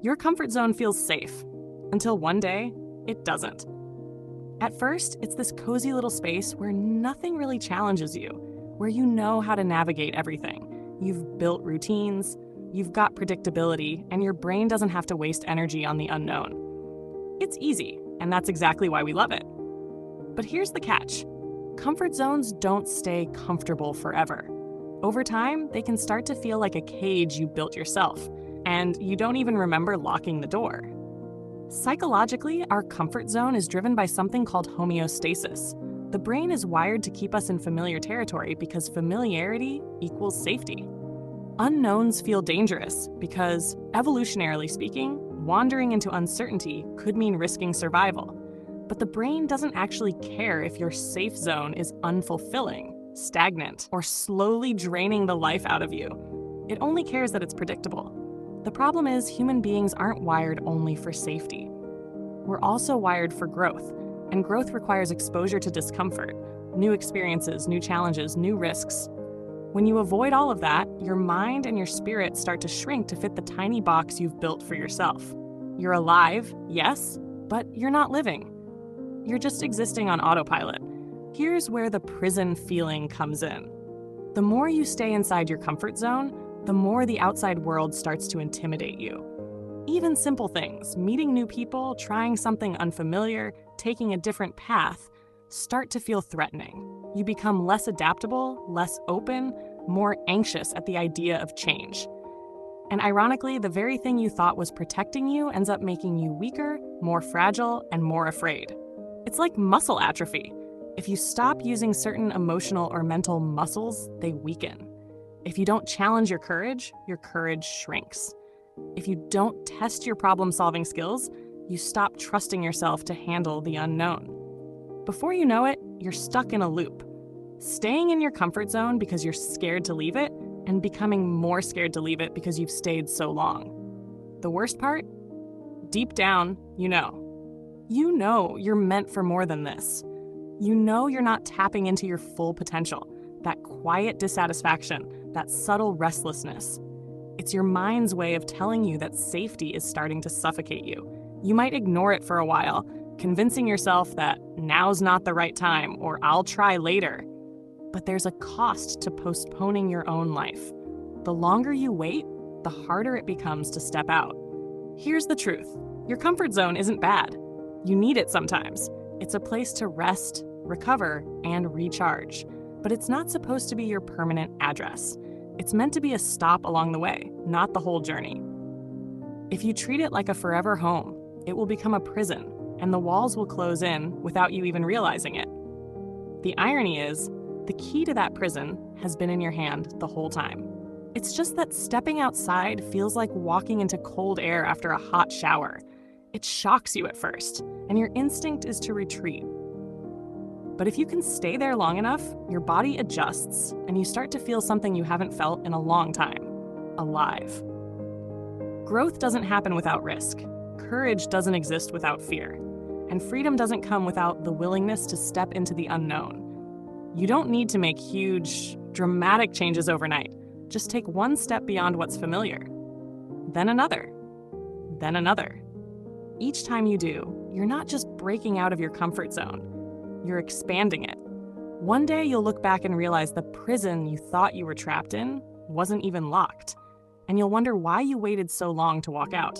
Your comfort zone feels safe, until one day, it doesn't. At first, it's this cozy little space where nothing really challenges you, where you know how to navigate everything. You've built routines, you've got predictability, and your brain doesn't have to waste energy on the unknown. It's easy, and that's exactly why we love it. But here's the catch. Comfort zones don't stay comfortable forever. Over time, they can start to feel like a cage you built yourself, and you don't even remember locking the door. Psychologically, our comfort zone is driven by something called homeostasis. The brain is wired to keep us in familiar territory because familiarity equals safety. Unknowns feel dangerous because, evolutionarily speaking, wandering into uncertainty could mean risking survival. But the brain doesn't actually care if your safe zone is unfulfilling, stagnant, or slowly draining the life out of you. It only cares that it's predictable. The problem is human beings aren't wired only for safety. We're also wired for growth, and growth requires exposure to discomfort, new experiences, new challenges, new risks. When you avoid all of that, your mind and your spirit start to shrink to fit the tiny box you've built for yourself. You're alive, yes, but you're not living. You're just existing on autopilot. Here's where the prison feeling comes in. The more you stay inside your comfort zone, the more the outside world starts to intimidate you. Even simple things, meeting new people, trying something unfamiliar, taking a different path, start to feel threatening. You become less adaptable, less open, more anxious at the idea of change. And ironically, the very thing you thought was protecting you ends up making you weaker, more fragile, and more afraid. It's like muscle atrophy. If you stop using certain emotional or mental muscles, they weaken. If you don't challenge your courage shrinks. If you don't test your problem-solving skills, you stop trusting yourself to handle the unknown. Before you know it, you're stuck in a loop, staying in your comfort zone because you're scared to leave it, and becoming more scared to leave it because you've stayed so long. The worst part? Deep down, you know. You know you're meant for more than this. You know you're not tapping into your full potential, that quiet dissatisfaction, that subtle restlessness. It's your mind's way of telling you that safety is starting to suffocate you. You might ignore it for a while, convincing yourself that now's not the right time or I'll try later. But there's a cost to postponing your own life. The longer you wait, the harder it becomes to step out. Here's the truth. Your comfort zone isn't bad. You need it sometimes. It's a place to rest, recover, and recharge. But it's not supposed to be your permanent address. It's meant to be a stop along the way, not the whole journey. If you treat it like a forever home, it will become a prison, and the walls will close in without you even realizing it. The irony is, the key to that prison has been in your hand the whole time. It's just that stepping outside feels like walking into cold air after a hot shower. It shocks you at first, and your instinct is to retreat. But if you can stay there long enough, your body adjusts, and you start to feel something you haven't felt in a long time: alive. Growth doesn't happen without risk. Courage doesn't exist without fear. And freedom doesn't come without the willingness to step into the unknown. You don't need to make huge, dramatic changes overnight. Just take one step beyond what's familiar. Then another. Then another. Each time you do, you're not just breaking out of your comfort zone. You're expanding it. One day you'll look back and realize the prison you thought you were trapped in wasn't even locked. And you'll wonder why you waited so long to walk out.